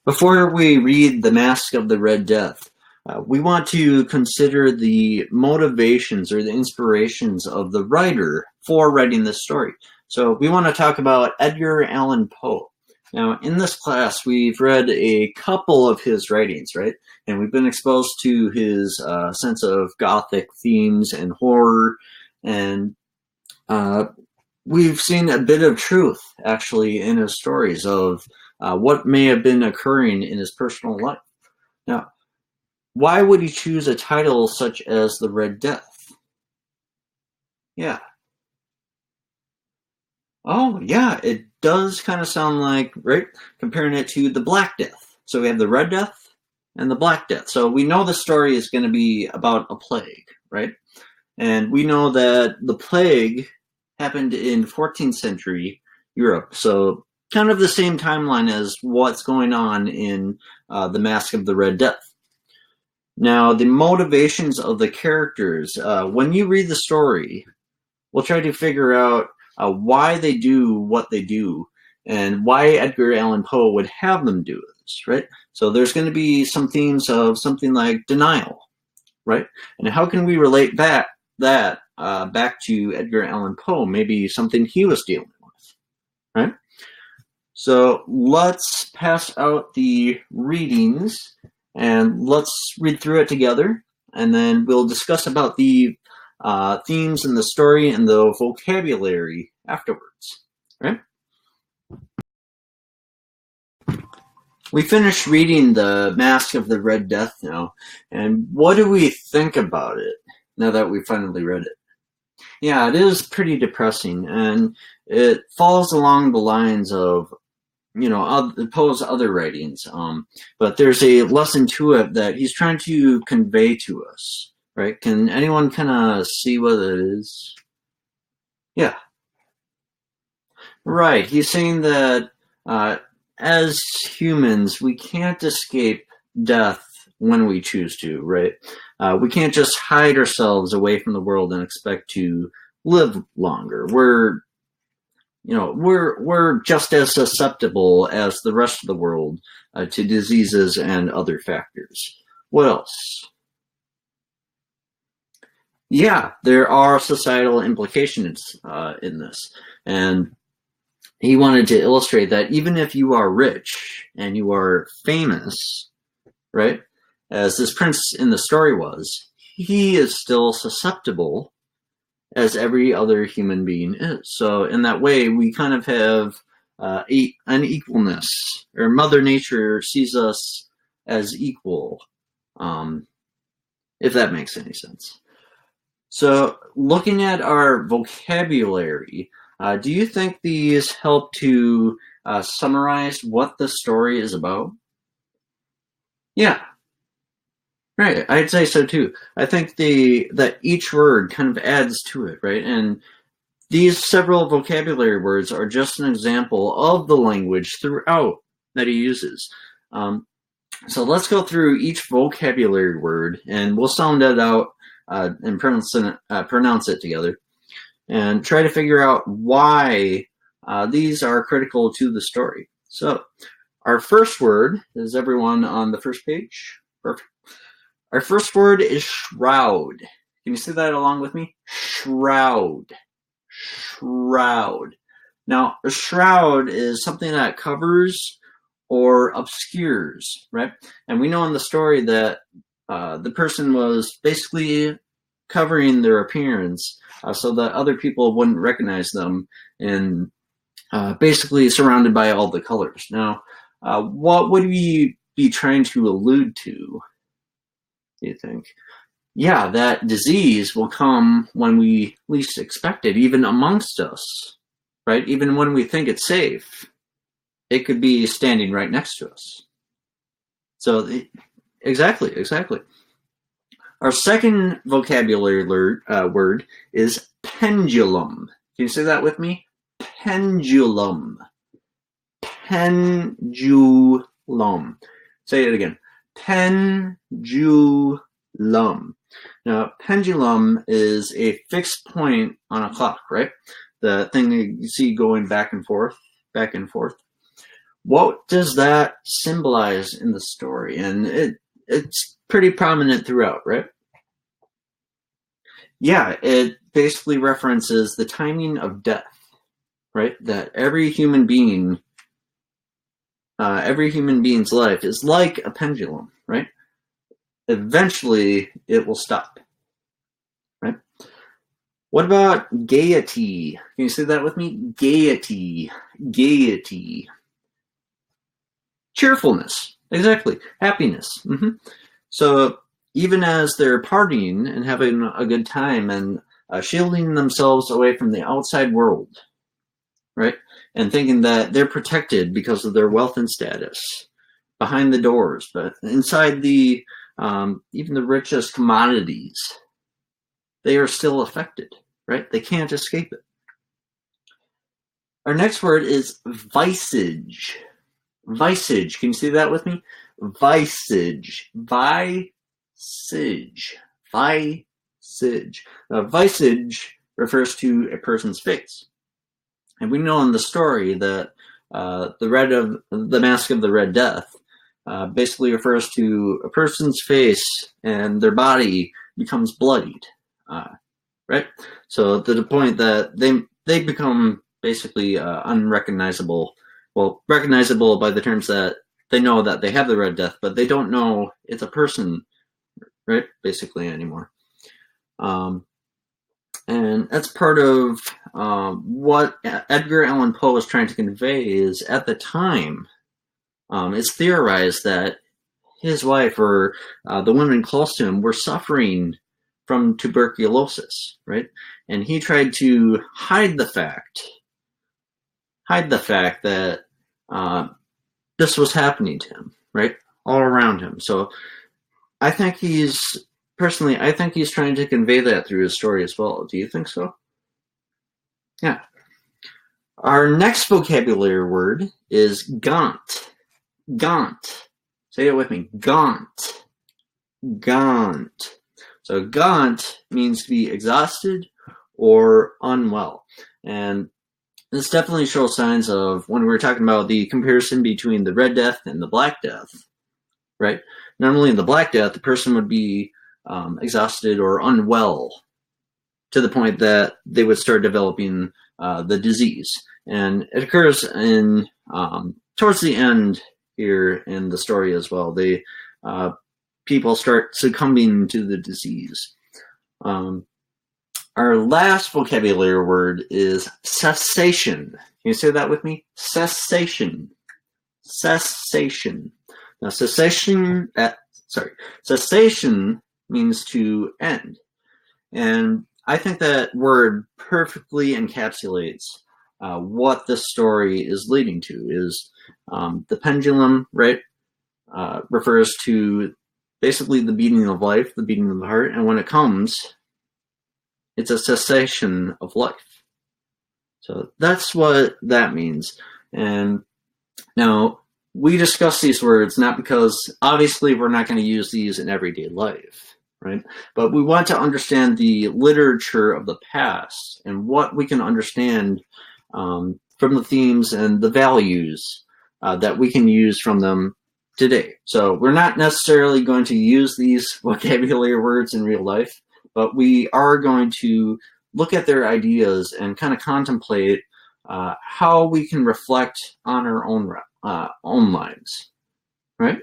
Before we read The Mask of the Red Death, we want to consider the motivations or the inspirations of the writer for writing this story. So we want to talk about Edgar Allan Poe. Now, in this class, we've read a couple of his writings, right? And we've been exposed to his sense of Gothic themes and horror, and we've seen a bit of truth, actually, in his stories of what may have been occurring in his personal life. Now, why would he choose a title such as The Red Death? Yeah. Oh, yeah, it does kind of sound like, right, comparing it to the Black Death. So we have the Red Death and the Black Death. So we know the story is going to be about a plague, right? And we know that the plague happened in 14th century Europe. So kind of the same timeline as what's going on in The Mask of the Red Death. Now, the motivations of the characters, when you read the story, we'll try to figure out why they do what they do and why Edgar Allan Poe would have them do this, right? So there's going to be some themes of something like denial, right? And how can we relate that back to Edgar Allan Poe, maybe something he was dealing with, right? So let's pass out the readings and let's read through it together, and then we'll discuss about the themes in the story and the vocabulary afterwards, right? We finished reading The Mask of the Red Death now, and what do we think about it now that we finally read it? Yeah, it is pretty depressing, and it falls along the lines of, Poe's other writings, but there's a lesson to it that he's trying to convey to us, right? Can anyone kind of see what it is? Yeah. Right, he's saying that as humans, we can't escape death when we choose to, right? We can't just hide ourselves away from the world and expect to live longer. We're just as susceptible as the rest of the world to diseases and other factors. What else? Yeah, there are societal implications in this. And he wanted to illustrate that even if you are rich and you are famous, right, as this prince in the story was, he is still susceptible as every other human being is. So in that way, we kind of have an equalness, or Mother Nature sees us as equal, if that makes any sense. So looking at our vocabulary, do you think these help to summarize what the story is about? Yeah. Right, I'd say so too. I think that each word kind of adds to it, right? And these several vocabulary words are just an example of the language throughout that he uses. So let's go through each vocabulary word, and we'll sound it out and pronounce it together, and try to figure out why these are critical to the story. So our first word, is everyone on the first page? Perfect. Our first word is shroud. Can you say that along with me? Shroud. Shroud. Now, a shroud is something that covers or obscures, right? And we know in the story that the person was basically covering their appearance so that other people wouldn't recognize them, and basically surrounded by all the colors. Now, what would we be trying to allude to, do you think? Yeah, that disease will come when we least expect it, even amongst us, right? Even when we think it's safe, it could be standing right next to us. So, exactly. Our second vocabulary word is pendulum. Can you say that with me? Pendulum. Pendulum. Say it again. Pendulum. Now, pendulum is a fixed point on a clock, right? The thing that you see going back and forth. What does that symbolize in the story? And it's pretty prominent throughout, right? Yeah, it basically references the timing of death, right? That every human being's life is like a pendulum, right? Eventually, it will stop, right? What about gaiety? Can you say that with me? Gaiety, gaiety. Cheerfulness, exactly. Happiness. So even as they're partying and having a good time and shielding themselves away from the outside world, right? And thinking that they're protected because of their wealth and status behind the doors, but inside the even the richest commodities, they are still affected, right? They can't escape it. Our next word is visage. Visage. Can you see that with me? Visage. Visage. Visage. Visage refers to a person's face. And we know in the story that the Mask of the Red Death basically refers to a person's face and their body becomes bloodied, right? So to the point that they become basically unrecognizable. Well, recognizable by the terms that they know that they have the Red Death, but they don't know it's a person, right? Basically anymore. And that's part of what Edgar Allan Poe was trying to convey is at the time, it's theorized that his wife or the women close to him were suffering from tuberculosis, right? And he tried to hide the fact that this was happening to him, right? All around him. So I think he's trying to convey that through his story as well. Do you think so? Yeah. Our next vocabulary word is gaunt. Gaunt. Say it with me. Gaunt. Gaunt. So gaunt means to be exhausted or unwell. And this definitely shows signs of when we're talking about the comparison between the Red Death and the Black Death, right? Normally in the Black Death, the person would be exhausted or unwell to the point that they would start developing the disease. And it occurs in towards the end here in the story as well. People start succumbing to the disease. Our last vocabulary word is cessation. Can you say that with me? Cessation. Cessation. Now, cessation means to end. And I think that word perfectly encapsulates what this story is leading to. Is the pendulum, right? Refers to basically the beating of life, the beating of the heart, and when it comes, it's a cessation of life. So that's what that means. And now we discuss these words not because obviously we're not going to use these in everyday life, right? But we want to understand the literature of the past and what we can understand from the themes and the values that we can use from them today. So we're not necessarily going to use these vocabulary words in real life, but we are going to look at their ideas and kind of contemplate how we can reflect on our own lives, right?